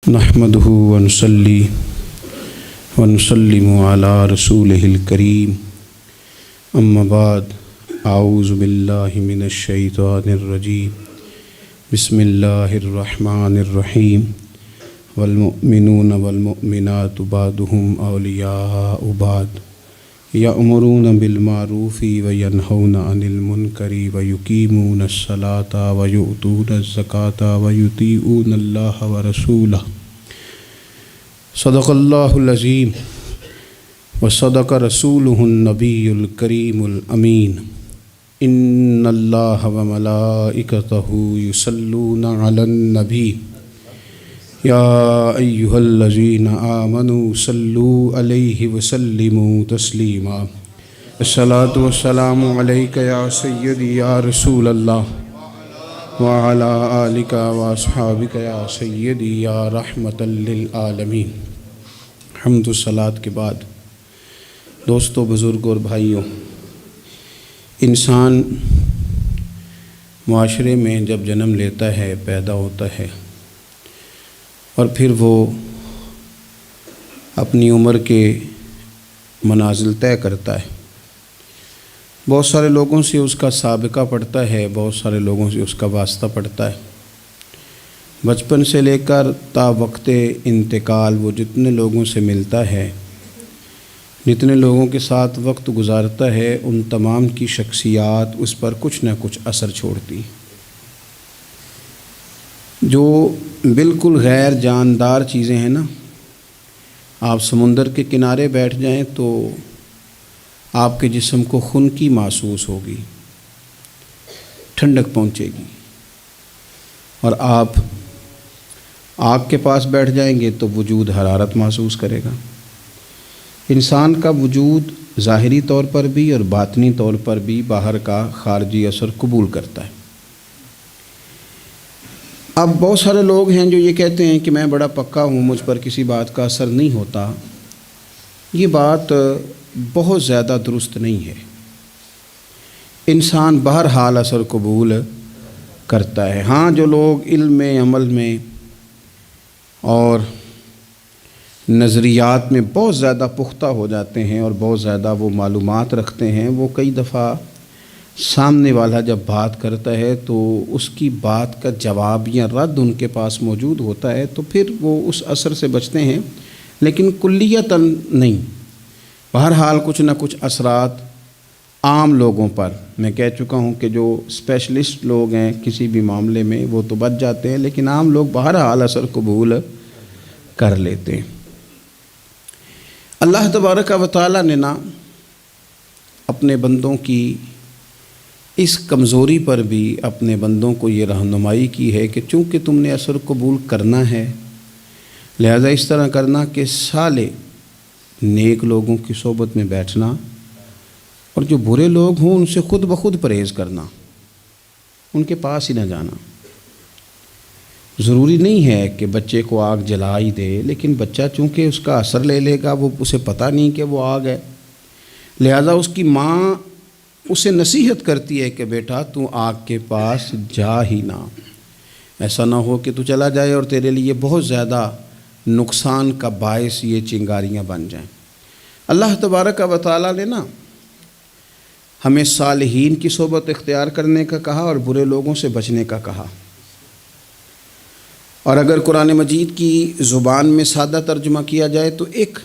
نحمده ونصلي ونسلم على رسوله الكريم اما بعد اعوذ باللہ من الشیطان الرجیم بسم اللہ الرحمن الرحیم والمؤمنون والمؤمنات بعضهم اولیاء بعض یأمرون بالمعروف وینہون عن المنکر ویقیمون الصلاة ویؤتون الزکاة ویطیعون اللہ ورسولہ صدق اللہ العظیم وصدق رسولہ النبی الکریم الامین ان اللہ وملائکتہ یصلون علی النبی یا ایہا الذین آمنوا صلوا علیہ وسلموا تسلیما الصلاۃ والسلام علیک یا سیدی یا رسول اللہ وعلی آلک واصحابک یا سیدی یا رحمۃ للعالمین۔ حمد و صلاۃ کے بعد دوستو، بزرگوں اور بھائیوں، انسان معاشرے میں جب جنم لیتا ہے، پیدا ہوتا ہے اور پھر وہ اپنی عمر کے منازل طے کرتا ہے، بہت سارے لوگوں سے اس کا سابقہ پڑتا ہے، بہت سارے لوگوں سے اس کا واسطہ پڑتا ہے۔ بچپن سے لے کر تا وقت انتقال وہ جتنے لوگوں سے ملتا ہے، جتنے لوگوں کے ساتھ وقت گزارتا ہے، ان تمام کی شخصیات اس پر کچھ نہ کچھ اثر چھوڑتی۔ جو بالکل غیر جاندار چیزیں ہیں نا، آپ سمندر کے کنارے بیٹھ جائیں تو آپ کے جسم کو خنکی محسوس ہوگی، ٹھنڈک پہنچے گی، اور آپ آگ کے پاس بیٹھ جائیں گے تو وجود حرارت محسوس کرے گا۔ انسان کا وجود ظاہری طور پر بھی اور باطنی طور پر بھی باہر کا خارجی اثر قبول کرتا ہے۔ اب بہت سارے لوگ ہیں جو یہ کہتے ہیں کہ میں بڑا پکا ہوں، مجھ پر کسی بات کا اثر نہیں ہوتا۔ یہ بات بہت زیادہ درست نہیں ہے۔ انسان بہرحال اثر قبول کرتا ہے۔ ہاں، جو لوگ علم میں، عمل میں اور نظریات میں بہت زیادہ پختہ ہو جاتے ہیں اور بہت زیادہ وہ معلومات رکھتے ہیں، وہ کئی دفعہ سامنے والا جب بات کرتا ہے تو اس کی بات کا جواب یا رد ان کے پاس موجود ہوتا ہے، تو پھر وہ اس اثر سے بچتے ہیں، لیکن کلیتاً نہیں۔ بہرحال کچھ نہ کچھ اثرات عام لوگوں پر، میں کہہ چکا ہوں کہ جو اسپیشلسٹ لوگ ہیں کسی بھی معاملے میں وہ تو بچ جاتے ہیں، لیکن عام لوگ بہرحال اثر قبول کر لیتے ہیں۔ اللہ تبارک و تعالیٰ نے نا اپنے بندوں کی اس کمزوری پر بھی اپنے بندوں کو یہ رہنمائی کی ہے کہ چونکہ تم نے اثر قبول کرنا ہے، لہذا اس طرح کرنا کہ سالے نیک لوگوں کی صحبت میں بیٹھنا، اور جو برے لوگ ہوں ان سے خود بخود پرہیز کرنا، ان کے پاس ہی نہ جانا۔ ضروری نہیں ہے کہ بچے کو آگ جلا ہی دے، لیکن بچہ چونکہ اس کا اثر لے لے گا، وہ اسے پتہ نہیں کہ وہ آگ ہے، لہذا اس کی ماں اسے نصیحت کرتی ہے کہ بیٹا تو آگ کے پاس جا ہی نہ، ایسا نہ ہو کہ تو چلا جائے اور تیرے لیے بہت زیادہ نقصان کا باعث یہ چنگاریاں بن جائیں۔ اللہ تبارک و تعالیٰ نے نا ہمیں صالحین کی صحبت اختیار کرنے کا کہا اور برے لوگوں سے بچنے کا کہا، اور اگر قرآن مجید کی زبان میں سادہ ترجمہ کیا جائے تو ایک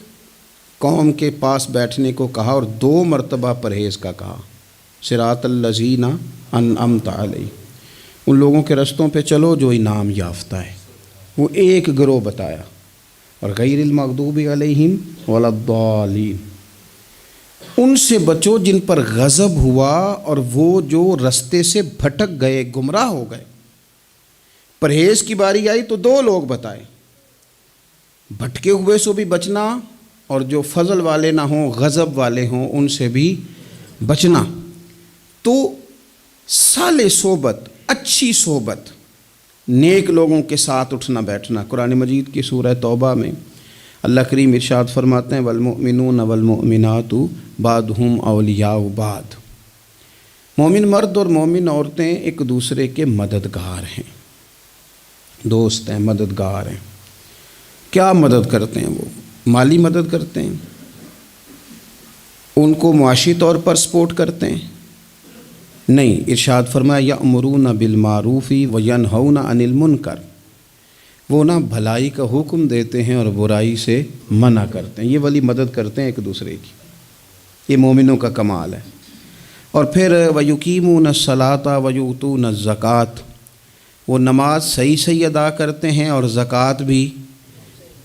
قوم کے پاس بیٹھنے کو کہا اور 2 مرتبہ پرہیز کا کہا۔ صراط الذین انعمت علیہم، ان لوگوں کے رستوں پہ چلو جو انعام یافتہ ہے، وہ ایک گروہ بتایا، اور غیر المغضوب علیہم ولا الضالین، ان سے بچو جن پر غضب ہوا اور وہ جو رستے سے بھٹک گئے، گمراہ ہو گئے۔ پرہیز کی باری آئی تو 2 لوگ بتائے، بھٹکے ہوئے سے بھی بچنا، اور جو فضل والے نہ ہوں، غضب والے ہوں، ان سے بھی بچنا۔ تو صالح صحبت، اچھی صحبت، نیک لوگوں کے ساتھ اٹھنا بیٹھنا۔ قرآن مجید کی سورہ توبہ میں اللہ کریم ارشاد فرماتے ہیں والمؤمنون والمؤمنات بعضهم اولیاء بعض، مومن مرد اور مومن عورتیں ایک دوسرے کے مددگار ہیں، دوست ہیں، مددگار ہیں۔ کیا مدد کرتے ہیں؟ وہ مالی مدد کرتے ہیں، ان کو معاشی طور پر سپورٹ کرتے ہیں؟ نہیں، ارشاد فرمایا یأمرون بالمعروف وینہون عن المنکر، وہ نا بھلائی کا حکم دیتے ہیں اور برائی سے منع کرتے ہیں، یہ والی مدد کرتے ہیں ایک دوسرے کی، یہ مومنوں کا کمال ہے۔ اور پھر وَيُقِيمُونَ الصَّلَاةَ وَيُؤْتُونَ الزَّكَاةَ، وہ نماز صحیح ادا کرتے ہیں اور زکوٰۃ بھی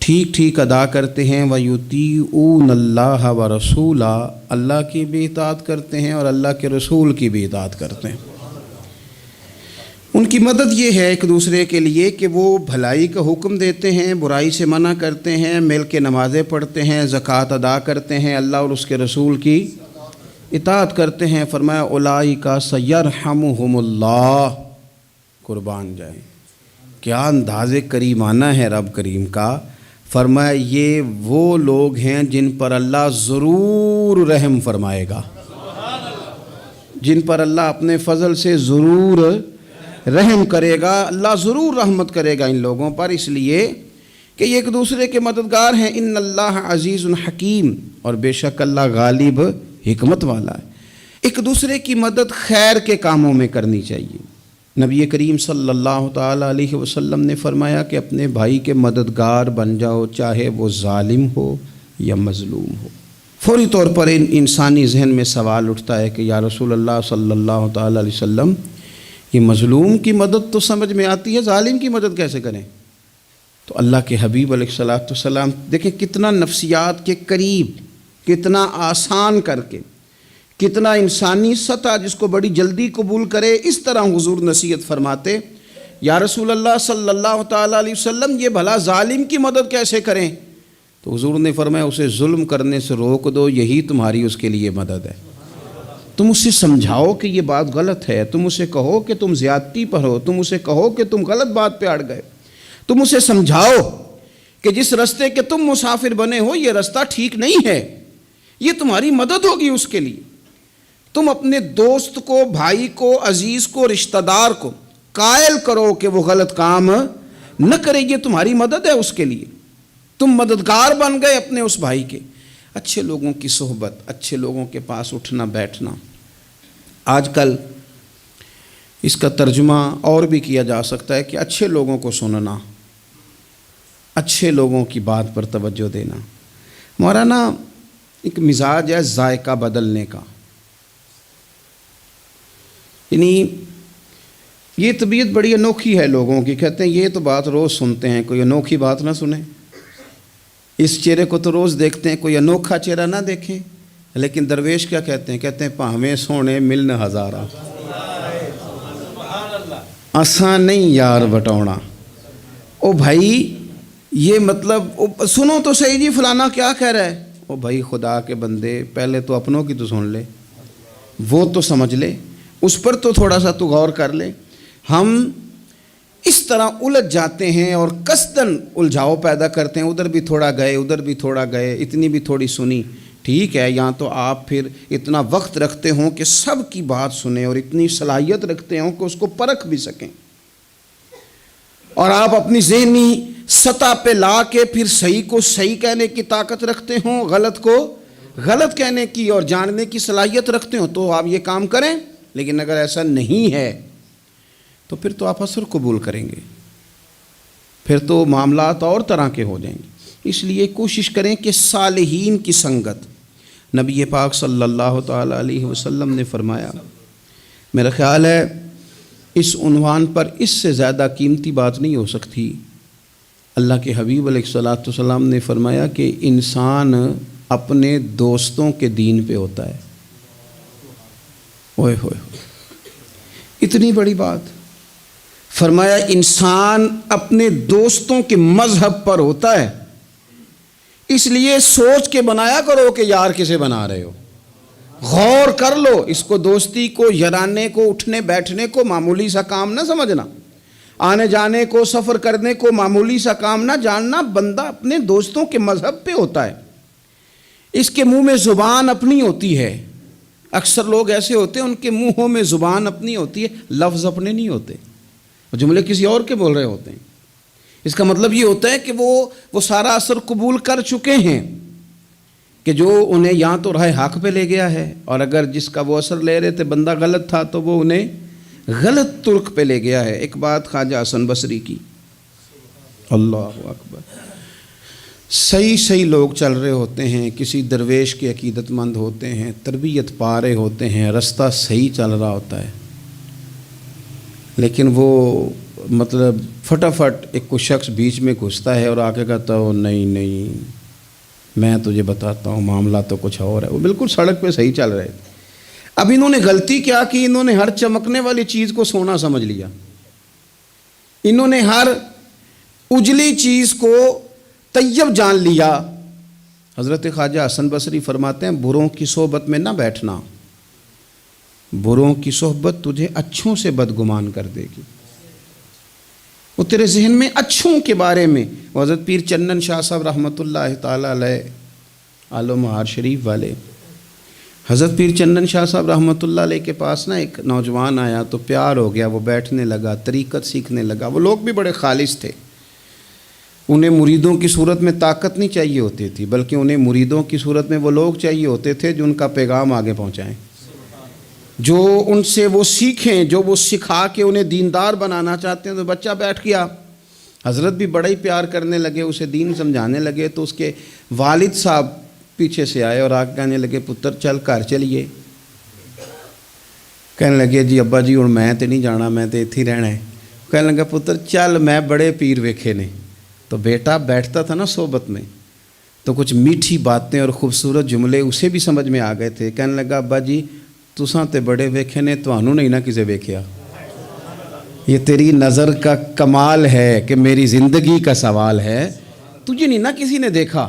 ٹھیک ٹھیک ادا کرتے ہیں۔ وَيُطِيعُونَ اللَّهَ وَرَسُولَهُ، اللہ کی بھی اطاعت کرتے ہیں اور اللہ کے رسول کی بھی اطاعت کرتے ہیں۔ ان کی مدد یہ ہے ایک دوسرے کے لیے کہ وہ بھلائی کا حکم دیتے ہیں، برائی سے منع کرتے ہیں، مل کے نمازیں پڑھتے ہیں، زکوٰۃ ادا کرتے ہیں، اللہ اور اس کے رسول کی اطاعت کرتے ہیں۔ فرمایا اولئک سیرحمہم اللہ، قربان جائیں، کیا انداز کریمانہ ہے رب کریم کا۔ فرمایا یہ وہ لوگ ہیں جن پر اللہ ضرور رحم فرمائے گا، جن پر اللہ اپنے فضل سے ضرور رحم کرے گا، اللہ ضرور رحمت کرے گا ان لوگوں پر، اس لیے کہ یہ ایک دوسرے کے مددگار ہیں۔ ان اللہ عزیز حکیم، اور بے شک اللہ غالب حکمت والا ہے۔ ایک دوسرے کی مدد خیر کے کاموں میں کرنی چاہیے۔ نبی کریم صلی اللہ تعالیٰ علیہ وسلم نے فرمایا کہ اپنے بھائی کے مددگار بن جاؤ، چاہے وہ ظالم ہو یا مظلوم ہو۔ فوری طور پر انسانی ذہن میں سوال اٹھتا ہے کہ یا رسول اللہ صلی اللہ تعالیٰ علیہ وسلم، یہ مظلوم کی مدد تو سمجھ میں آتی ہے، ظالم کی مدد کیسے کریں؟ تو اللہ کے حبیب علیہ الصلوۃ والسلام دیکھیں کتنا نفسیات کے قریب، کتنا آسان کر کے، کتنا انسانی سطح جس کو بڑی جلدی قبول کرے، اس طرح حضور نصیحت فرماتے، یا رسول اللہ صلی اللہ تعالیٰ علیہ وسلم یہ بھلا ظالم کی مدد کیسے کریں؟ تو حضور نے فرمایا اسے ظلم کرنے سے روک دو، یہی تمہاری اس کے لیے مدد ہے۔ تم اسے سمجھاؤ کہ یہ بات غلط ہے، تم اسے کہو کہ تم زیادتی پر ہو، تم اسے کہو کہ تم غلط بات پہ اڑ گئے، تم اسے سمجھاؤ کہ جس رستے کے تم مسافر بنے ہو یہ رستہ ٹھیک نہیں ہے، یہ تمہاری مدد ہوگی اس کے لیے۔ تم اپنے دوست کو، بھائی کو، عزیز کو، رشتہ دار کو قائل کرو کہ وہ غلط کام نہ کرے، یہ تمہاری مدد ہے اس کے لیے۔ تم مددگار بن گئے اپنے اس بھائی کے۔ اچھے لوگوں کی صحبت، اچھے لوگوں کے پاس اٹھنا بیٹھنا۔ آج کل اس کا ترجمہ اور بھی کیا جا سکتا ہے کہ اچھے لوگوں کو سننا، اچھے لوگوں کی بات پر توجہ دینا۔ ہمارا نا ایک مزاج ہے ذائقہ بدلنے کا، یعنی یہ طبیعت بڑی انوکھی ہے لوگوں کی، کہتے ہیں یہ تو بات روز سنتے ہیں، کوئی انوکھی بات نہ سنیں، اس چہرے کو تو روز دیکھتے ہیں، کوئی انوکھا چہرہ نہ دیکھیں۔ لیکن درویش کیا کہتے ہیں؟ کہتے ہیں پاہویں سونے ملن ہزارہ، آسان نہیں یار بٹونا۔ او بھائی یہ مطلب سنو تو صحیح جی فلانا کیا کہہ رہا ہے۔ او بھائی خدا کے بندے پہلے تو اپنوں کی تو سن لے، وہ تو سمجھ لے، اس پر تو تھوڑا سا تو غور کر لے۔ ہم اس طرح الجھ جاتے ہیں اور قصداً الجھاؤ پیدا کرتے ہیں، ادھر بھی تھوڑا گئے، ادھر بھی تھوڑا گئے، اتنی بھی تھوڑی سنی، ٹھیک ہے، یہاں تو آپ پھر اتنا وقت رکھتے ہوں کہ سب کی بات سنیں اور اتنی صلاحیت رکھتے ہوں کہ اس کو پرکھ بھی سکیں، اور آپ اپنی ذہنی سطح پہ لا کے پھر صحیح کو صحیح کہنے کی طاقت رکھتے ہوں، غلط کو غلط کہنے کی اور جاننے کی صلاحیت رکھتے ہوں، تو آپ یہ کام کریں۔ لیکن اگر ایسا نہیں ہے تو پھر تو آپ اثر قبول کریں گے، پھر تو معاملات اور طرح کے ہو جائیں گے۔ اس لیے کوشش کریں کہ صالحین کی سنگت، نبی پاک صلی اللہ تعالیٰ علیہ وسلم نے فرمایا، میرا خیال ہے اس عنوان پر اس سے زیادہ قیمتی بات نہیں ہو سکتی۔ اللہ کے حبیب علیہ الصلوۃ والسلام نے فرمایا کہ انسان اپنے دوستوں کے دین پہ ہوتا ہے۔ اوئے ہوئے اتنی بڑی بات، فرمایا انسان اپنے دوستوں کے مذہب پر ہوتا ہے، اس لیے سوچ کے بنایا کرو کہ یار کسے بنا رہے ہو، غور کر لو، اس کو دوستی کو، یارانے کو، اٹھنے بیٹھنے کو معمولی سا کام نہ سمجھنا، آنے جانے کو، سفر کرنے کو معمولی سا کام نہ جاننا۔ بندہ اپنے دوستوں کے مذہب پہ ہوتا ہے، اس کے منہ میں زبان اپنی ہوتی ہے۔ اکثر لوگ ایسے ہوتے ہیں ان کے منہوں میں زبان اپنی ہوتی ہے، لفظ اپنے نہیں ہوتے، جملے کسی اور کے بول رہے ہوتے ہیں، اس کا مطلب یہ ہوتا ہے کہ وہ سارا اثر قبول کر چکے ہیں کہ جو انہیں یا تو راہ حق پہ لے گیا ہے، اور اگر جس کا وہ اثر لے رہے تھے بندہ غلط تھا تو وہ انہیں غلط ترک پہ لے گیا ہے۔ ایک بات خواجہ حسن بصری کی، اللہ اکبر، صحیح لوگ چل رہے ہوتے ہیں، کسی درویش کے عقیدت مند ہوتے ہیں، تربیت پا رہے ہوتے ہیں، رستہ صحیح چل رہا ہوتا ہے، لیکن وہ مطلب فٹافٹ ایک کوئی شخص بیچ میں گھستا ہے اور آ کے کہتا ہو نہیں میں تجھے بتاتا ہوں معاملہ تو کچھ اور ہے۔ وہ بالکل سڑک پہ صحیح چل رہے تھے، اب انہوں نے غلطی کیا کی، انہوں نے ہر چمکنے والی چیز کو سونا سمجھ لیا، انہوں نے ہر اجلی چیز کو طیب جان لیا۔ حضرت خواجہ حسن بصری فرماتے ہیں بروں کی صحبت میں نہ بیٹھنا، بروں کی صحبت تجھے اچھوں سے بدگمان کر دے گی، وہ تیرے ذہن میں اچھوں کے بارے میں۔ حضرت پیر چنن شاہ صاحب رحمۃ اللہ تعالیٰ علیہ آل و مہار شریف والے، حضرت پیر چنن شاہ صاحب رحمۃ اللہ علیہ کے پاس نا ایک نوجوان آیا تو پیار ہو گیا، وہ بیٹھنے لگا، طریقت سیکھنے لگا۔ وہ لوگ بھی بڑے خالص تھے، انہیں مریدوں کی صورت میں طاقت نہیں چاہیے ہوتی تھی، بلکہ انہیں مریدوں کی صورت میں وہ لوگ چاہیے ہوتے تھے جو ان کا پیغام آگے پہنچائیں، جو ان سے وہ سیکھیں، جو وہ سکھا کے انہیں دیندار بنانا چاہتے ہیں۔ تو بچہ بیٹھ گیا، حضرت بھی بڑا ہی پیار کرنے لگے، اسے دین سمجھانے لگے۔ تو اس کے والد صاحب پیچھے سے آئے اور آگے کہنے لگے پتر چل گھر چلیے۔ کہنے لگے جی ابا جی اور میں تے نہیں جانا، میں تے اتھی رہنا ہے۔ کہنے لگا پتر چل میں بڑے پیر ویکھے نے۔ تو بیٹا بیٹھتا تھا نا صحبت میں تو کچھ میٹھی باتیں اور خوبصورت جملے اسے بھی سمجھ میں آ گئے تھے۔ کہنے لگا ابا جی تساں تے بڑے ویکھے نے، تانوں نہیں نہ کسے ویکھیا، یہ تیری نظر کا کمال ہے کہ میری زندگی کا سوال ہے، تجھے نہیں نہ کسی نے دیکھا،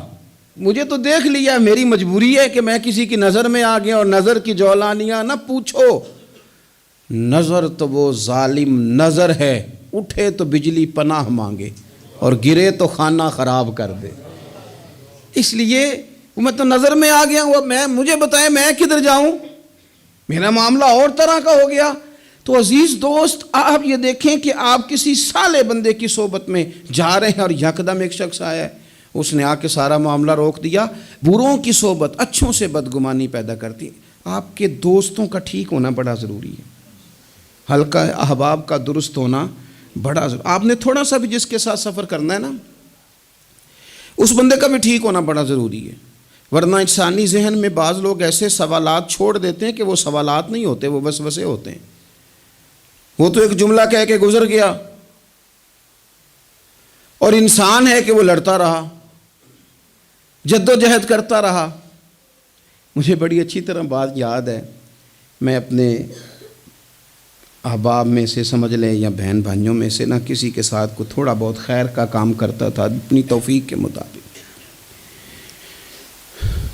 مجھے تو دیکھ لیا، میری مجبوری ہے کہ میں کسی کی نظر میں آ گیا، اور نظر کی جولانیاں نہ پوچھو، نظر تو وہ ظالم نظر ہے، اٹھے تو بجلی پناہ مانگے اور گرے تو خانہ خراب کر دے۔ اس لیے میں تو نظر میں آ گیا ہوں، مجھے بتائیں میں کدھر جاؤں، میرا معاملہ اور طرح کا ہو گیا۔ تو عزیز دوست آپ یہ دیکھیں کہ آپ کسی صالح بندے کی صحبت میں جا رہے ہیں اور یکدم ایک شخص آیا ہے، اس نے آ کے سارا معاملہ روک دیا۔ بروں کی صحبت اچھوں سے بدگمانی پیدا کرتی ہے۔ آپ کے دوستوں کا ٹھیک ہونا بڑا ضروری ہے، حلقہ احباب کا درست ہونا بڑا ضروری۔ آپ نے تھوڑا سا بھی جس کے ساتھ سفر کرنا ہے نا، اس بندے کا بھی ٹھیک ہونا بڑا ضروری ہے، ورنہ انسانی ذہن میں بعض لوگ ایسے سوالات چھوڑ دیتے ہیں کہ وہ سوالات نہیں ہوتے، وہ وسوسے ہوتے ہیں۔ وہ تو ایک جملہ کہہ کے گزر گیا، اور انسان ہے کہ وہ لڑتا رہا، جد و جہد کرتا رہا۔ مجھے بڑی اچھی طرح بات یاد ہے، میں اپنے احباب میں سے سمجھ لیں یا بہن بھائیوں میں سے نہ کسی کے ساتھ کو تھوڑا بہت خیر کا کام کرتا تھا اپنی توفیق کے مطابق۔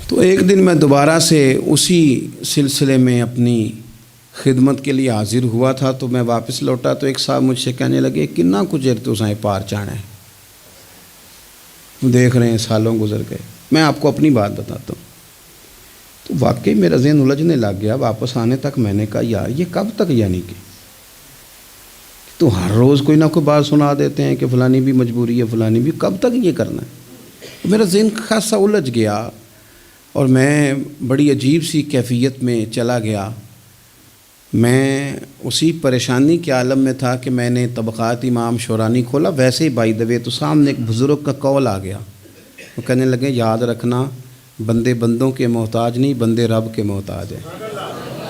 تو ایک دن میں دوبارہ سے اسی سلسلے میں اپنی خدمت کے لیے حاضر ہوا تھا، تو میں واپس لوٹا تو ایک صاحب مجھ سے کہنے لگے کنا کچھ تو سائیں پار چانا ہے، دیکھ رہے ہیں سالوں گزر گئے۔ میں آپ کو اپنی بات بتاتا ہوں، تو واقعی میرا ذہن الجھنے لگ گیا۔ واپس آنے تک میں نے کہا یار یہ کب تک، یعنی کہ تو ہر روز کوئی نہ کوئی بات سنا دیتے ہیں کہ فلانی بھی مجبوری ہے، فلانی بھی، کب تک یہ کرنا ہے؟ میرا ذہن خاصا الجھ گیا اور میں بڑی عجیب سی کیفیت میں چلا گیا۔ میں اسی پریشانی کے عالم میں تھا کہ میں نے طبقات امام شورانی کھولا، ویسے ہی بائی دوے تو سامنے ایک بزرگ کا قول آ گیا، وہ کہنے لگے یاد رکھنا بندے بندوں کے محتاج نہیں، بندے رب کے محتاج ہیں،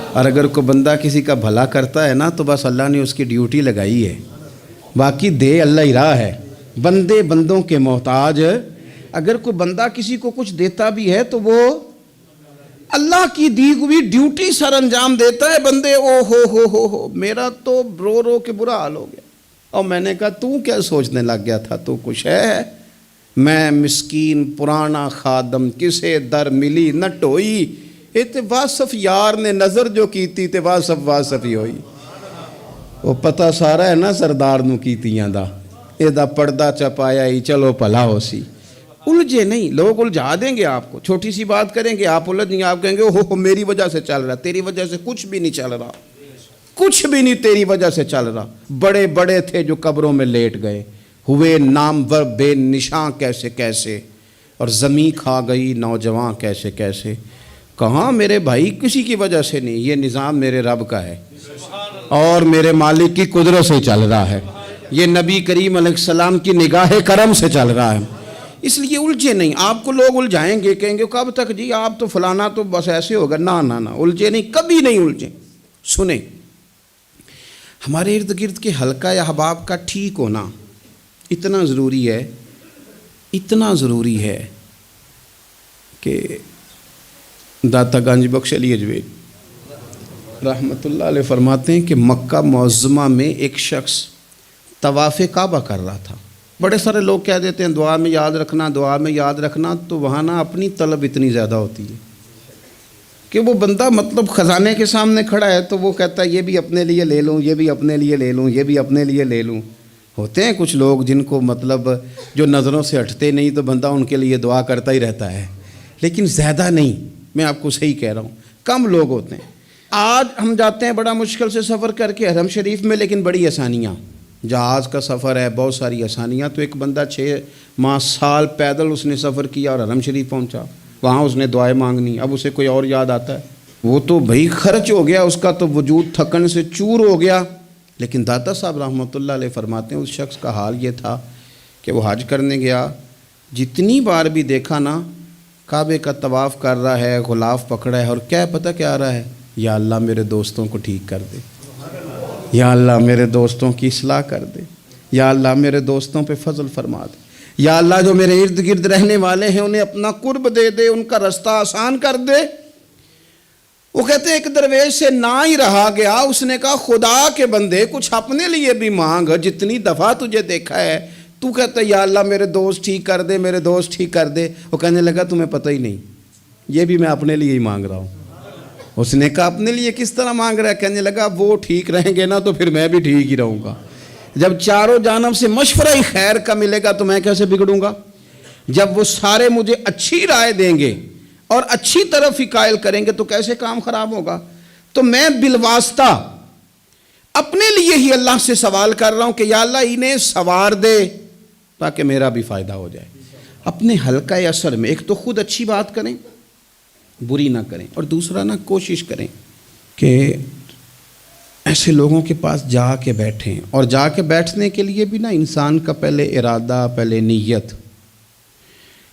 اور اگر کوئی بندہ کسی کا بھلا کرتا ہے نا تو بس اللہ نے اس کی ڈیوٹی لگائی ہے، باقی دے اللہ ہی راہ ہے، بندے بندوں کے محتاج۔ اگر کوئی بندہ کسی کو کچھ دیتا بھی ہے تو وہ اللہ کی دی ہوئی ڈیوٹی سر انجام دیتا ہے، بندے او ہو میرا تو رو رو کے برا حال ہو گیا۔ اور میں نے کہا تو کیا سوچنے لگ گیا تھا، تو کچھ ہے، میں مسکین پرانا خادم کسے در ملی نہ ٹوئی، تے واصف یار نے نظر جو کیتی تے واصف ہی ہوئی۔ وہ پتہ سارا ہے نا سردار نو کیتیاں دا، اے دا پردہ چپایا ہی چلو بھلا ہو سی۔ الجھے نہیں، لوگ الجھا دیں گے آپ کو، چھوٹی سی بات کریں گے آپ الجھ نہیں، آپ کہیں گے ہو میری وجہ سے چل رہا، تیری وجہ سے کچھ بھی نہیں چل رہا، کچھ بھی نہیں تیری وجہ سے چل رہا۔ بڑے بڑے تھے جو قبروں میں لیٹ گئے، ہوئے نامور بے نشاں کیسے کیسے، اور زمیں کھا گئی نوجوان کیسے کیسے۔ کہاں میرے بھائی کسی کی وجہ سے نہیں، یہ نظام میرے رب کا ہے اور میرے مالک کی قدرت سے چل رہا ہے، یہ نبی کریم علیہ السلام کی نگاہ کرم سے چل رہا ہے۔ اس لیے الجھے نہیں، آپ کو لوگ الجھائیں گے، کہیں گے کب تک جی آپ تو فلانا تو بس ایسے ہوگا، نہ الجھے نہیں، کبھی نہیں الجھے۔ سنیں، ہمارے ارد گرد کے حلقہ یا احباب کا ٹھیک ہونا اتنا ضروری ہے، اتنا ضروری ہے کہ داتا گنج بخش علی اجویل رحمۃ اللہ علیہ فرماتے ہیں کہ مکہ معظمہ میں ایک شخص طواف کعبہ کر رہا تھا۔ بڑے سارے لوگ کہہ دیتے ہیں دعا میں یاد رکھنا، دعا میں یاد رکھنا، تو وہاں نا اپنی طلب اتنی زیادہ ہوتی ہے کہ وہ بندہ مطلب خزانے کے سامنے کھڑا ہے تو وہ کہتا ہے یہ بھی اپنے لیے لے لوں، یہ بھی اپنے لیے لے لوں، یہ بھی اپنے لیے لے لوں۔ ہوتے ہیں کچھ لوگ جن کو مطلب جو نظروں سے ہٹتے نہیں تو بندہ ان کے لیے دعا کرتا ہی رہتا ہے، لیکن زیادہ نہیں، میں آپ کو صحیح کہہ رہا ہوں، کم لوگ ہوتے ہیں۔ آج ہم جاتے ہیں بڑا مشکل سے سفر کر کے حرم شریف میں، لیکن بڑی آسانیاں، جہاز کا سفر ہے، بہت ساری آسانیاں۔ تو ایک بندہ 6 ماہ سال پیدل اس نے سفر کیا اور حرم شریف پہنچا، وہاں اس نے دعائیں مانگنی، اب اسے کوئی اور یاد آتا ہے، وہ تو بھائی خرچ ہو گیا، اس کا تو وجود تھکن سے چور ہو گیا۔ لیکن داتا صاحب رحمۃ اللہ علیہ فرماتے ہیں اس شخص کا حال یہ تھا کہ وہ حج کرنے گیا، جتنی بار بھی دیکھا نا کعبے کا طواف کر رہا ہے، غلاف پکڑا ہے، اور کیا پتہ کیا آ رہا ہے، یا اللہ میرے دوستوں کو ٹھیک کر دے، یا اللہ میرے دوستوں کی اصلاح کر دے، یا اللہ میرے دوستوں پہ فضل فرما دے، یا اللہ جو میرے ارد گرد رہنے والے ہیں انہیں اپنا قرب دے دے، ان کا رستہ آسان کر دے۔ وہ کہتے ہیں ایک درویش سے نہ ہی رہا گیا، اس نے کہا خدا کے بندے کچھ اپنے لیے بھی مانگ، جتنی دفعہ تجھے دیکھا ہے تو کہتا ہے یا اللہ میرے دوست ٹھیک کر دے، میرے دوست ٹھیک کر دے۔ وہ کہنے لگا تمہیں پتہ ہی نہیں، یہ بھی میں اپنے لیے ہی مانگ رہا ہوں۔ اس نے کہا اپنے لیے کس طرح مانگ رہا ہے؟ کہنے لگا وہ ٹھیک رہیں گے نا تو پھر میں بھی ٹھیک ہی رہوں گا، جب چاروں جانب سے مشورہ ہی خیر کا ملے گا تو میں کیسے بگڑوں گا؟ جب وہ سارے مجھے اچھی رائے دیں گے اور اچھی طرف ہی قائل کریں گے تو کیسے کام خراب ہوگا؟ تو میں بالواسطہ اپنے لیے ہی اللہ سے سوال کر رہا ہوں کہ یا اللہ انہیں سوار دے تاکہ میرا بھی فائدہ ہو جائے۔ اپنے حلقہ اثر میں ایک تو خود اچھی بات کریں، بری نہ کریں، اور دوسرا نہ کوشش کریں کہ ایسے لوگوں کے پاس جا کے بیٹھیں، اور جا کے بیٹھنے کے لیے بھی نا انسان کا پہلے ارادہ، پہلے نیت۔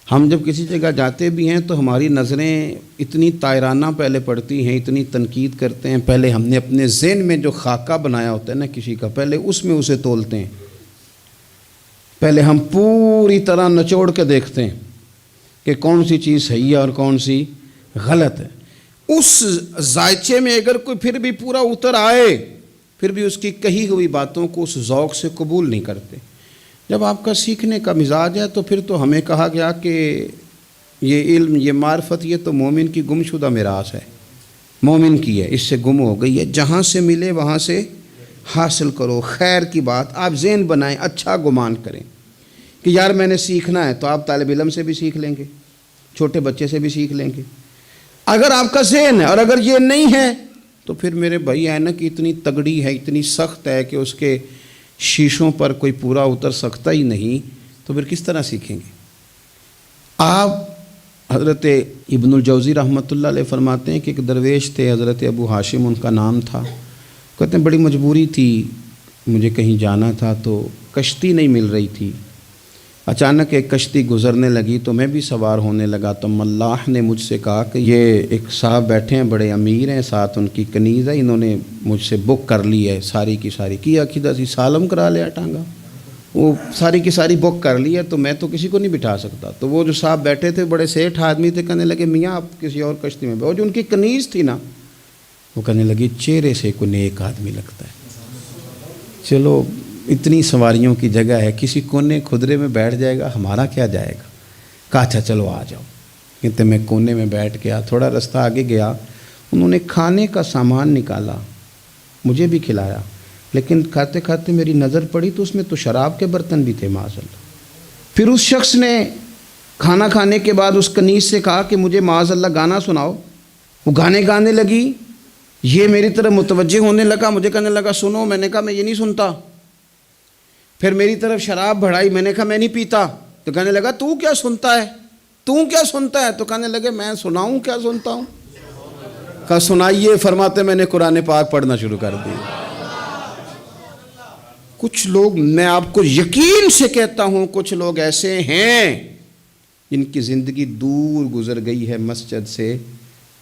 ہم جب کسی جگہ جاتے بھی ہیں تو ہماری نظریں اتنی طائرانہ پہلے پڑتی ہیں، اتنی تنقید کرتے ہیں، پہلے ہم نے اپنے ذہن میں جو خاکہ بنایا ہوتا ہے نا کسی کا، پہلے اس میں اسے تولتے ہیں، پہلے ہم پوری طرح نچوڑ کے دیکھتے ہیں کہ کون سی چیز صحیح ہے اور کون سی غلط ہے۔ اس ذائچے میں اگر کوئی پھر بھی پورا اتر آئے، پھر بھی اس کی کہی ہوئی باتوں کو اس ذوق سے قبول نہیں کرتے۔ جب آپ کا سیکھنے کا مزاج ہے تو پھر تو ہمیں کہا گیا کہ یہ علم، یہ معرفت، یہ تو مومن کی گمشدہ میراث ہے، مومن کی ہے، اس سے گم ہو گئی ہے، جہاں سے ملے وہاں سے حاصل کرو۔ خیر کی بات آپ ذہن بنائیں، اچھا گمان کریں کہ یار میں نے سیکھنا ہے، تو آپ طالب علم سے بھی سیکھ لیں گے، چھوٹے بچے سے بھی سیکھ لیں گے۔ اگر آپ کا ذہن ہے اور اگر یہ نہیں ہے تو پھر میرے بھائی اینک اتنی تگڑی ہے، اتنی سخت ہے کہ اس کے شیشوں پر کوئی پورا اتر سکتا ہی نہیں، تو پھر کس طرح سیکھیں گے؟ آپ حضرت ابن الجوزی رحمۃ اللہ علیہ فرماتے ہیں کہ ایک درویش تھے، حضرت ابو ہاشم ان کا نام تھا، کہتے ہیں بڑی مجبوری تھی، مجھے کہیں جانا تھا تو کشتی نہیں مل رہی تھی، اچانک ایک کشتی گزرنے لگی تو میں بھی سوار ہونے لگا، تو ملاح نے مجھ سے کہا کہ یہ ایک صاحب بیٹھے ہیں، بڑے امیر ہیں، ساتھ ان کی کنیز ہے، انہوں نے مجھ سے بک کر لی ہے ساری کی ساری، کی عقیدہ سی سالم کرا لیا ٹانگا، وہ ساری کی ساری بک کر لی ہے، تو میں تو کسی کو نہیں بٹھا سکتا۔ تو وہ جو صاحب بیٹھے تھے بڑے سیٹھ آدمی تھے، کہنے لگے میاں آپ کسی اور کشتی میں، وہ جو ان کی کنیز تھی نا، وہ کہنے لگی چہرے سے کوئی نیک آدمی لگتا ہے، چلو اتنی سواریوں کی جگہ ہے، کسی کونے کھدرے میں بیٹھ جائے گا، ہمارا کیا جائے گا؟ کہا اچھا چلو آ جاؤ۔ کہتے میں کونے میں بیٹھ گیا، تھوڑا رستہ آگے گیا، انہوں نے کھانے کا سامان نکالا، مجھے بھی کھلایا، لیکن کھاتے کھاتے میری نظر پڑی تو اس میں تو شراب کے برتن بھی تھے معاذ اللہ۔ پھر اس شخص نے کھانا کھانے کے بعد اس کنیز سے کہا کہ مجھے معاذ اللہ گانا سناؤ، وہ گانے گانے لگی، یہ میری طرف متوجہ ہونے لگا، مجھے کہنے لگا سنو، میں نے کہا میں یہ نہیں سنتا۔ پھر میری طرف شراب بڑھائی، میں نے کہا میں نہیں پیتا، تو کہنے لگا تو کیا سنتا ہے، تو کیا سنتا ہے؟ تو کہنے لگے میں سناؤں کیا سنتا ہوں؟ کہا سنائیے، فرماتے میں نے قرآن پاک پڑھنا شروع کر دیا۔ کچھ لوگ، میں آپ کو یقین سے کہتا ہوں، کچھ لوگ ایسے ہیں جن کی زندگی دور گزر گئی ہے مسجد سے،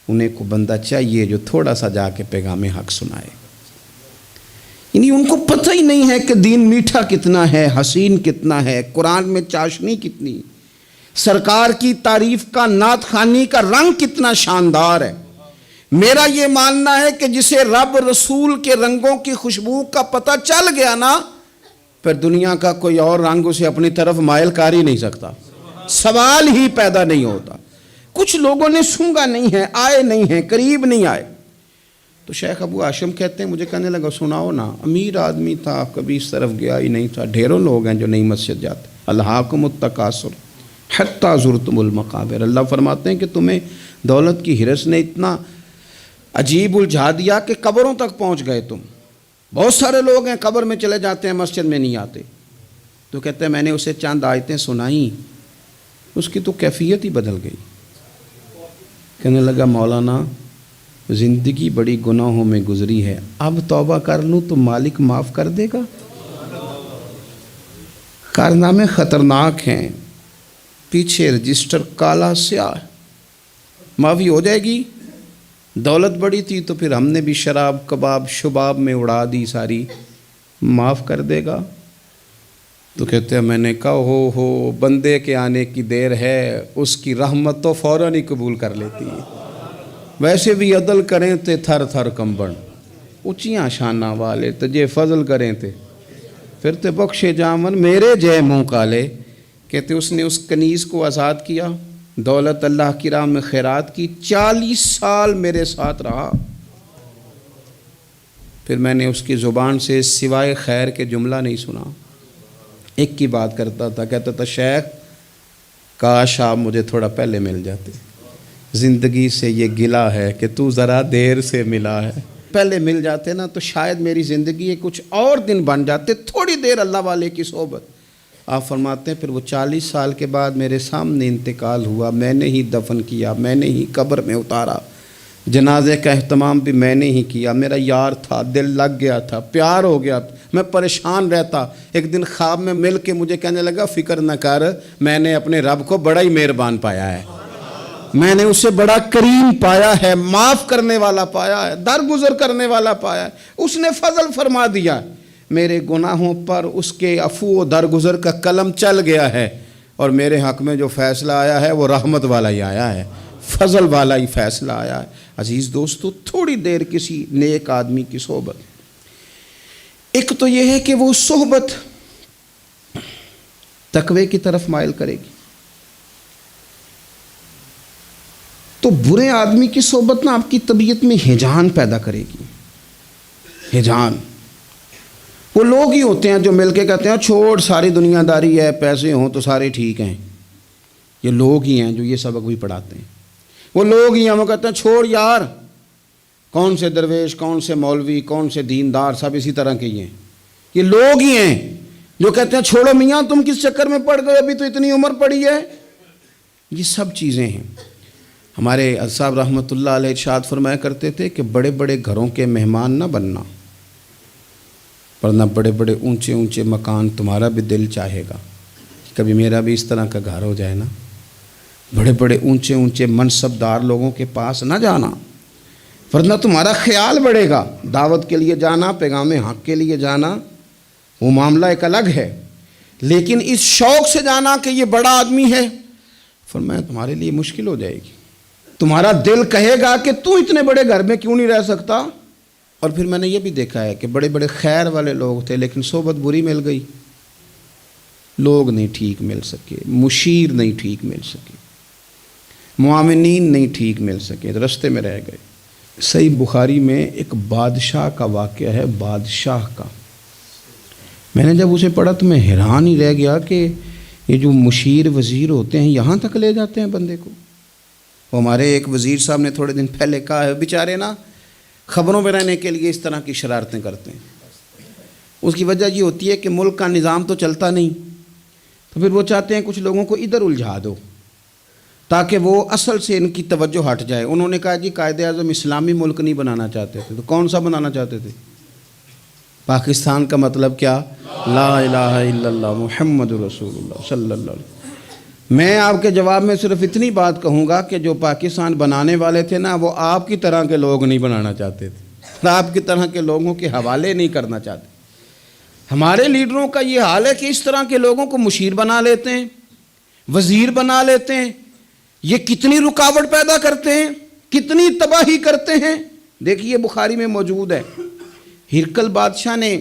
انہیں کو بندہ چاہیے جو تھوڑا سا جا کے پیغام حق سنائے۔ یعنی ان کو پتہ ہی نہیں ہے کہ دین میٹھا کتنا ہے، حسین کتنا ہے، قرآن میں چاشنی کتنی، سرکار کی تعریف کا، نعت خوانی کا رنگ کتنا شاندار ہے۔ میرا یہ ماننا ہے کہ جسے رب رسول کے رنگوں کی خوشبو کا پتہ چل گیا نا، پھر دنیا کا کوئی اور رنگ اسے اپنی طرف مائل کر ہی نہیں سکتا، سوال ہی پیدا نہیں ہوتا۔ کچھ لوگوں نے سونگا نہیں ہے، آئے نہیں ہیں، قریب نہیں آئے۔ تو شیخ ابو ہاشم کہتے ہیں، مجھے کہنے لگا سناؤ نا، امیر آدمی تھا، کبھی اس طرف گیا ہی نہیں تھا، ڈھیروں لوگ ہیں جو نئی مسجد جاتے۔ الہاکم التکاثر حتی زرتم المقابر، اللہ فرماتے ہیں کہ تمہیں دولت کی ہرس نے اتنا عجیب الجھا دیا کہ قبروں تک پہنچ گئے تم۔ بہت سارے لوگ ہیں قبر میں چلے جاتے ہیں، مسجد میں نہیں آتے۔ تو کہتے ہیں میں نے اسے چند آیتیں سنائیں، اس کی تو کیفیت ہی بدل گئی۔ کہنے لگا مولانا زندگی بڑی گناہوں میں گزری ہے، اب توبہ کر لوں تو مالک معاف کر دے گا؟ کارنامے خطرناک ہیں، پیچھے رجسٹر کالا سیاہ، معافی ہو جائے گی۔ دولت بڑی تھی تو پھر ہم نے بھی شراب کباب شباب میں اڑا دی ساری، معاف کر دے گا؟ تو کہتے ہیں میں نے کہا ہو بندے کے آنے کی دیر ہے، اس کی رحمت تو فوراً ہی قبول کر لیتی ہے۔ ویسے بھی عدل کریں تے تھر تھر کمبن، اونچیاں شانہ والے تجھے فضل کریں تے پھر تے بخشے جامن میرے جے منہ کالے۔ کہتے اس نے اس کنیز کو آزاد کیا، دولت اللہ کی راہ میں خیرات کی، 40 سال میرے ساتھ رہا، پھر میں نے اس کی زبان سے سوائے خیر کے جملہ نہیں سنا۔ ایک کی بات کرتا تھا، کہتا تھا شیخ کاش آپ مجھے تھوڑا پہلے مل جاتے، زندگی سے یہ گلہ ہے کہ تو ذرا دیر سے ملا ہے، پہلے مل جاتے نا تو شاید میری زندگی کچھ اور دن بن جاتے، تھوڑی دیر اللہ والے کی صحبت۔ آپ فرماتے ہیں پھر وہ 40 سال کے بعد میرے سامنے انتقال ہوا، میں نے ہی دفن کیا، میں نے ہی قبر میں اتارا، جنازے کا اہتمام بھی میں نے ہی کیا۔ میرا یار تھا، دل لگ گیا تھا، پیار ہو گیا تھا، میں پریشان رہتا۔ ایک دن خواب میں مل کے مجھے کہنے لگا فکر نہ کر، میں نے اپنے رب کو بڑا ہی مہربان پایا ہے، میں نے اسے بڑا کریم پایا ہے، معاف کرنے والا پایا ہے، درگزر کرنے والا پایا ہے، اس نے فضل فرما دیا، میرے گناہوں پر اس کے عفو و درگزر کا قلم چل گیا ہے، اور میرے حق میں جو فیصلہ آیا ہے وہ رحمت والا ہی آیا ہے، فضل والا ہی فیصلہ آیا ہے۔ عزیز دوستو، تھوڑی دیر کسی نیک آدمی کی صحبت، ایک تو یہ ہے کہ وہ صحبت تقوی کی طرف مائل کرے گی، تو برے آدمی کی صحبت نا آپ کی طبیعت میں ہیجان پیدا کرے گی، ہیجان۔ وہ لوگ ہی ہوتے ہیں جو مل کے کہتے ہیں چھوڑ ساری دنیا داری ہے، پیسے ہوں تو سارے ٹھیک ہیں، یہ لوگ ہی ہیں جو یہ سبق بھی پڑھاتے ہیں۔ وہ لوگ ہی ہیں وہ کہتے ہیں چھوڑ یار، کون سے درویش، کون سے مولوی، کون سے دیندار، سب اسی طرح کے ہی ہیں۔ یہ لوگ ہی ہیں جو کہتے ہیں چھوڑو میاں تم کس چکر میں پڑ گئے، ابھی تو اتنی عمر پڑی ہے۔ یہ سب چیزیں ہیں۔ ہمارے صاحب رحمۃ اللہ علیہ ارشاد فرمایا کرتے تھے کہ بڑے بڑے گھروں کے مہمان نہ بننا، ورنہ بڑے بڑے اونچے اونچے مکان تمہارا بھی دل چاہے گا، کبھی میرا بھی اس طرح کا گھر ہو جائے نا۔ بڑے بڑے اونچے اونچے منصب دار لوگوں کے پاس نہ جانا، ورنہ تمہارا خیال بڑھے گا۔ دعوت کے لیے جانا، پیغام حق کے لیے جانا، وہ معاملہ ایک الگ ہے، لیکن اس شوق سے جانا کہ یہ بڑا آدمی ہے، فرمایا تمہارے لیے مشکل ہو جائے گی۔ تمہارا دل کہے گا کہ تو اتنے بڑے گھر میں کیوں نہیں رہ سکتا۔ اور پھر میں نے یہ بھی دیکھا ہے کہ بڑے بڑے خیر والے لوگ تھے لیکن صحبت بری مل گئی، لوگ نہیں ٹھیک مل سکے، مشیر نہیں ٹھیک مل سکے، معاونین نہیں ٹھیک مل سکے، رستے میں رہ گئے۔ صحیح بخاری میں ایک بادشاہ کا واقعہ ہے، بادشاہ کا۔ میں نے جب اسے پڑھا تو میں حیران ہی رہ گیا کہ یہ جو مشیر وزیر ہوتے ہیں یہاں تک لے جاتے ہیں بندے کو۔ وہ ہمارے ایک وزیر صاحب نے تھوڑے دن پہلے کہا ہے، بیچارے نا خبروں میں رہنے کے لیے اس طرح کی شرارتیں کرتے ہیں۔ اس کی وجہ یہ ہوتی ہے کہ ملک کا نظام تو چلتا نہیں، تو پھر وہ چاہتے ہیں کچھ لوگوں کو ادھر الجھا دو تاکہ وہ اصل سے ان کی توجہ ہٹ جائے۔ انہوں نے کہا جی قائد اعظم اسلامی ملک نہیں بنانا چاہتے تھے، تو کون سا بنانا چاہتے تھے؟ پاکستان کا مطلب کیا؟ لا الہ الا اللہ محمد رسول اللہ صلی اللہ علیہ وسلم۔ میں آپ کے جواب میں صرف اتنی بات کہوں گا کہ جو پاکستان بنانے والے تھے نا، وہ آپ کی طرح کے لوگ نہیں بنانا چاہتے تھے، آپ کی طرح کے لوگوں کے حوالے نہیں کرنا چاہتے۔ ہمارے لیڈروں کا یہ حال ہے کہ اس طرح کے لوگوں کو مشیر بنا لیتے ہیں، وزیر بنا لیتے ہیں۔ یہ کتنی رکاوٹ پیدا کرتے ہیں، کتنی تباہی کرتے ہیں۔ دیکھیے بخاری میں موجود ہے، ہرقل بادشاہ نے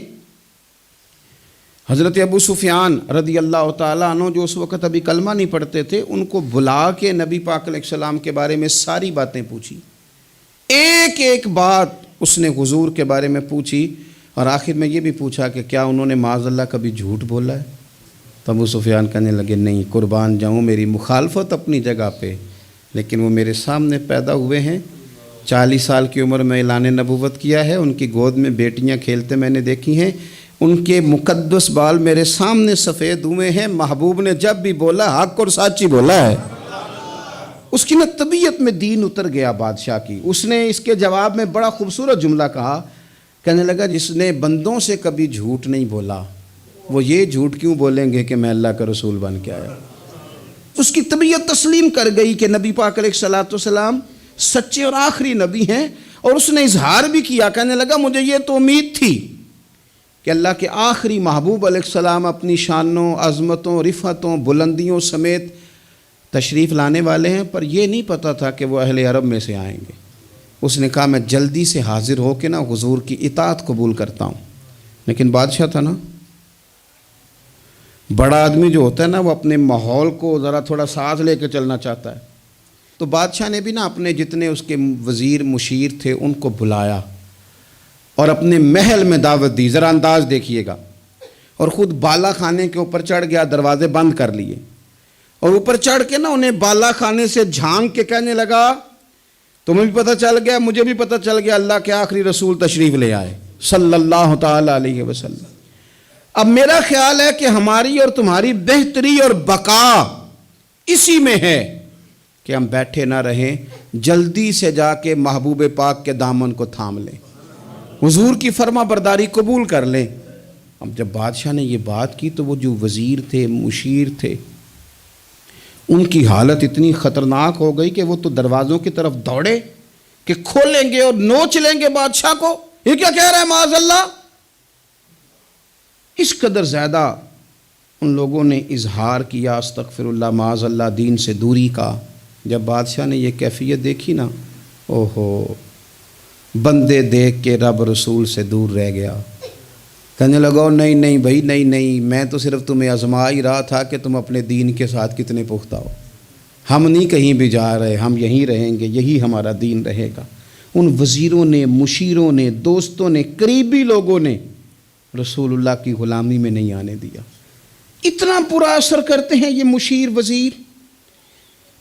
حضرت ابو سفیان رضی اللہ تعالیٰ عنہ، جو اس وقت ابھی کلمہ نہیں پڑھتے تھے، ان کو بلا کے نبی پاک علیہ السلام کے بارے میں ساری باتیں پوچھی، ایک ایک بات اس نے حضور کے بارے میں پوچھی، اور آخر میں یہ بھی پوچھا کہ کیا انہوں نے معاذ اللہ کبھی جھوٹ بولا ہے؟ تو ابو سفیان کہنے لگے نہیں، قربان جاؤں، میری مخالفت اپنی جگہ پہ، لیکن وہ میرے سامنے پیدا ہوئے ہیں، 40 سال کی عمر میں اعلان نبوت کیا ہے، ان کی گود میں بیٹیاں کھیلتے میں نے دیکھی ہیں، ان کے مقدس بال میرے سامنے سفید ہوئے ہیں، محبوب نے جب بھی بولا حق اور سچی بولا ہے۔ اس کی نا طبیعت میں دین اتر گیا بادشاہ کی۔ اس نے اس کے جواب میں بڑا خوبصورت جملہ کہا، کہنے لگا جس نے بندوں سے کبھی جھوٹ نہیں بولا، وہ یہ جھوٹ کیوں بولیں گے کہ میں اللہ کا رسول بن کے آیا۔ اس کی طبیعت تسلیم کر گئی کہ نبی پاک علیہ الصلوۃ والسلام سچے اور آخری نبی ہیں، اور اس نے اظہار بھی کیا، کہنے لگا مجھے یہ تو امید تھی کہ اللہ کے آخری محبوب علیہ السلام اپنی شانوں، عظمتوں، رفعتوں، بلندیوں سمیت تشریف لانے والے ہیں، پر یہ نہیں پتہ تھا کہ وہ اہل عرب میں سے آئیں گے۔ اس نے کہا میں جلدی سے حاضر ہو کے نا حضور کی اطاعت قبول کرتا ہوں۔ لیکن بادشاہ تھا نا، بڑا آدمی جو ہوتا ہے نا، وہ اپنے ماحول کو ذرا تھوڑا ساتھ لے کے چلنا چاہتا ہے۔ تو بادشاہ نے بھی نا اپنے جتنے اس کے وزیر مشیر تھے ان کو بلایا اور اپنے محل میں دعوت دی۔ ذرا انداز دیکھیے گا، اور خود بالا خانے کے اوپر چڑھ گیا، دروازے بند کر لیے، اور اوپر چڑھ کے نا انہیں بالا خانے سے جھانک کے کہنے لگا تمہیں بھی پتہ چل گیا، مجھے بھی پتہ چل گیا، اللہ کے آخری رسول تشریف لے آئے صلی اللہ تعالی علیہ وسلم۔ اب میرا خیال ہے کہ ہماری اور تمہاری بہتری اور بقا اسی میں ہے کہ ہم بیٹھے نہ رہیں، جلدی سے جا کے محبوب پاک کے دامن کو تھام لیں، حضور کی فرما برداری قبول کر لیں۔ اب جب بادشاہ نے یہ بات کی تو وہ جو وزیر تھے، مشیر تھے، ان کی حالت اتنی خطرناک ہو گئی کہ وہ تو دروازوں کی طرف دوڑے کہ کھولیں گے اور نوچ لیں گے بادشاہ کو، یہ کیا کہہ رہا ہے معاذ اللہ۔ اس قدر زیادہ ان لوگوں نے اظہار کیا استغفر اللہ معاذ اللہ دین سے دوری کا۔ جب بادشاہ نے یہ کیفیت دیکھی نا، اوہو، بندے دیکھ کے رب رسول سے دور رہ گیا، کہنے لگا نہیں نہیں بھائی، نہیں، میں تو صرف تمہیں آزما ہی رہا تھا کہ تم اپنے دین کے ساتھ کتنے پختہ ہو، ہم نہیں کہیں بھی جا رہے، ہم یہیں رہیں گے، یہی ہمارا دین رہے گا۔ ان وزیروں نے، مشیروں نے، دوستوں نے، قریبی لوگوں نے رسول اللہ کی غلامی میں نہیں آنے دیا۔ اتنا برا اثر کرتے ہیں یہ مشیر وزیر،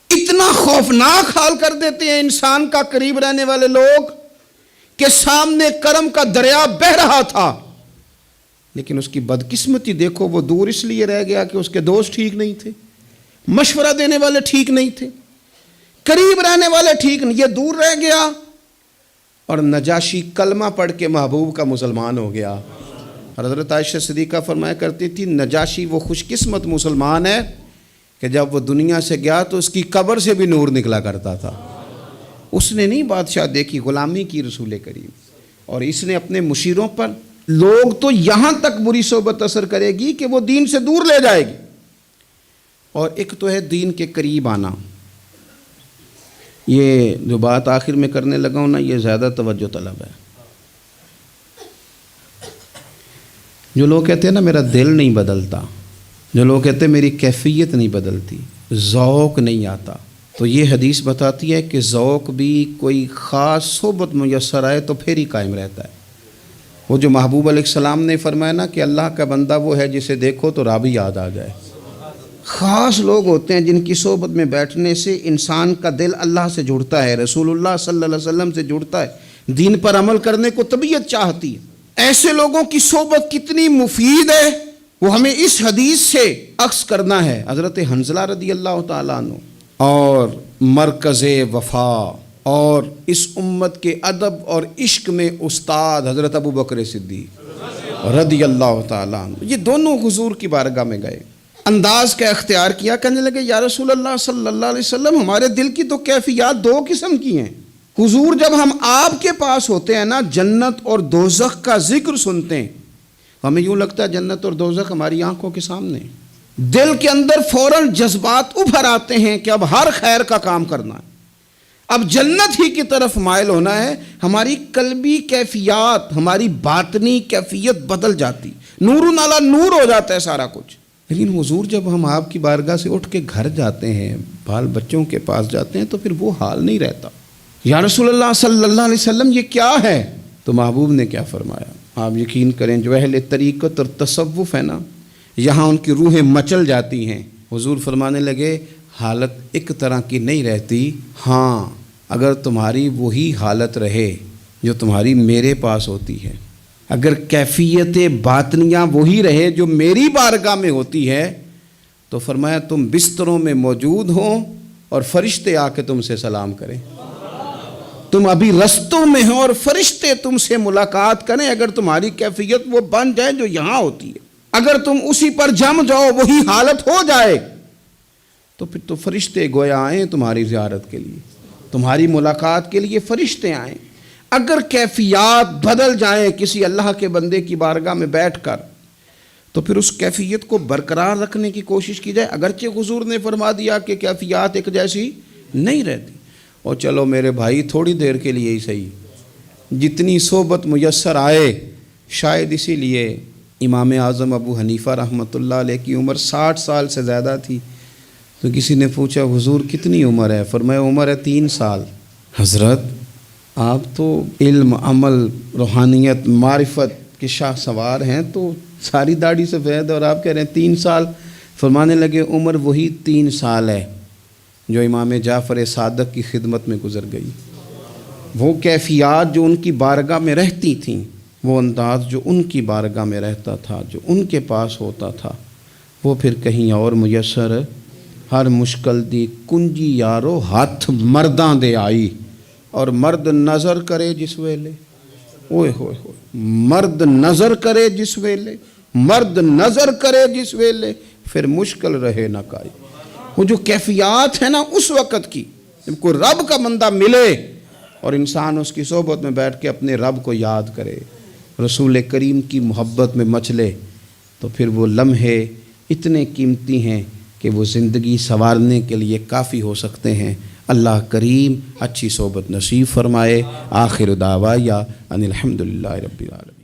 اتنا خوفناک حال کر دیتے ہیں انسان کا قریب رہنے والے لوگ کہ سامنے کرم کا دریا بہہ رہا تھا، لیکن اس کی بدقسمتی دیکھو، وہ دور اس لیے رہ گیا کہ اس کے دوست ٹھیک نہیں تھے، مشورہ دینے والے ٹھیک نہیں تھے، قریب رہنے والے ٹھیک نہیں، یہ دور رہ گیا، اور نجاشی کلمہ پڑھ کے محبوب کا مسلمان ہو گیا۔ اور حضرت عائشہ صدیقہ فرمایا کرتی تھی نجاشی وہ خوش قسمت مسلمان ہے کہ جب وہ دنیا سے گیا تو اس کی قبر سے بھی نور نکلا کرتا تھا۔ اس نے نہیں بادشاہ دیکھی، غلامی کی رسول کریم، اور اس نے اپنے مشیروں پر لوگ تو یہاں تک بری صحبت اثر کرے گی کہ وہ دین سے دور لے جائے گی۔ اور ایک تو ہے دین کے قریب آنا، یہ جو بات آخر میں کرنے لگا ہوں نا، یہ زیادہ توجہ طلب ہے۔ جو لوگ کہتے ہیں نا میرا دل نہیں بدلتا، جو لوگ کہتے ہیں میری کیفیت نہیں بدلتی، ذوق نہیں آتا، تو یہ حدیث بتاتی ہے کہ ذوق بھی کوئی خاص صحبت میسر آئے تو پھر ہی قائم رہتا ہے۔ وہ جو محبوب علیہ السلام نے فرمایا نا کہ اللہ کا بندہ وہ ہے جسے دیکھو تو رابی یاد آ جائے۔ خاص لوگ ہوتے ہیں جن کی صحبت میں بیٹھنے سے انسان کا دل اللہ سے جڑتا ہے، رسول اللہ صلی اللہ علیہ وسلم سے جڑتا ہے، دین پر عمل کرنے کو طبیعت چاہتی ہے۔ ایسے لوگوں کی صحبت کتنی مفید ہے وہ ہمیں اس حدیث سے عکس کرنا ہے۔ حضرت حنظلہ رضی اللہ تعالیٰ عنہ اور مرکز وفا اور اس امت کے ادب اور عشق میں استاد حضرت ابو بکر صدیق رضی اللہ تعالیٰ عنہ، یہ دونوں حضور کی بارگاہ میں گئے، انداز کا اختیار کیا، کہنے لگے یا رسول اللہ صلی اللہ علیہ وسلم، ہمارے دل کی تو کیفیات دو قسم کی ہیں۔ حضور جب ہم آپ کے پاس ہوتے ہیں نا، جنت اور دوزخ کا ذکر سنتے ہیں، ہمیں یوں لگتا ہے جنت اور دوزخ ہماری آنکھوں کے سامنے، دل کے اندر فوراً جذبات ابھر آتے ہیں کہ اب ہر خیر کا کام کرنا ہے، اب جنت ہی کی طرف مائل ہونا ہے۔ ہماری قلبی کیفیات، ہماری باطنی کیفیت بدل جاتی، نور علی نور ہو جاتا ہے سارا کچھ۔ لیکن حضور جب ہم آپ کی بارگاہ سے اٹھ کے گھر جاتے ہیں، بال بچوں کے پاس جاتے ہیں، تو پھر وہ حال نہیں رہتا۔ یا رسول اللہ صلی اللہ علیہ وسلم یہ کیا ہے؟ تو محبوب نے کیا فرمایا؟ آپ یقین کریں جو اہل طریقت اور تصوف ہے نا، یہاں ان کی روحیں مچل جاتی ہیں۔ حضور فرمانے لگے حالت ایک طرح کی نہیں رہتی، ہاں اگر تمہاری وہی حالت رہے جو تمہاری میرے پاس ہوتی ہے، اگر کیفیت باطنیہ وہی رہے جو میری بارگاہ میں ہوتی ہے، تو فرمایا تم بستروں میں موجود ہوں اور فرشتے آ کے تم سے سلام کریں، تم ابھی رستوں میں ہو اور فرشتے تم سے ملاقات کریں، اگر تمہاری کیفیت وہ بن جائے جو یہاں ہوتی ہے، اگر تم اسی پر جم جاؤ وہی حالت ہو جائے، تو پھر تو فرشتے گویا آئیں تمہاری زیارت کے لیے، تمہاری ملاقات کے لیے فرشتے آئیں۔ اگر کیفیات بدل جائیں کسی اللہ کے بندے کی بارگاہ میں بیٹھ کر، تو پھر اس کیفیت کو برقرار رکھنے کی کوشش کی جائے، اگرچہ حضور نے فرما دیا کہ کیفیات ایک جیسی نہیں رہتی۔ اور چلو میرے بھائی تھوڑی دیر کے لیے ہی صحیح، جتنی صحبت میسر آئے، شاید اسی لیے امام اعظم ابو حنیفہ رحمۃ اللہ علیہ کی عمر 60 سال سے زیادہ تھی، تو کسی نے پوچھا حضور کتنی عمر ہے؟ فرمایا عمر ہے 3 سال۔ حضرت آپ تو علم، عمل، روحانیت، معرفت کے شاہ سوار ہیں، تو ساری داڑھی سفید اور آپ کہہ رہے ہیں 3 سال۔ فرمانے لگے عمر وہی 3 سال ہے جو امام جعفر صادق کی خدمت میں گزر گئی۔ وہ کیفیات جو ان کی بارگاہ میں رہتی تھیں، وہ انداز جو ان کی بارگاہ میں رہتا تھا، جو ان کے پاس ہوتا تھا، وہ پھر کہیں اور میسر ہر مشکل دی کنجی یارو ہاتھ مرداں دے آئی، اور مرد نظر کرے جس ویلے، اوئے ہوئے ہوئے، مرد نظر کرے جس ویلے، مرد نظر کرے جس ویلے، پھر مشکل رہے نہ کائی۔ وہ جو کیفیات ہے نا اس وقت کی، جب کوئی رب کا بندہ ملے اور انسان اس کی صحبت میں بیٹھ کے اپنے رب کو یاد کرے، رسول کریم کی محبت میں مچلے، تو پھر وہ لمحے اتنے قیمتی ہیں کہ وہ زندگی سنوارنے کے لیے کافی ہو سکتے ہیں۔ اللہ کریم اچھی صحبت نصیب فرمائے۔ آخر دعوایا ان الحمدللہ رب العالمین۔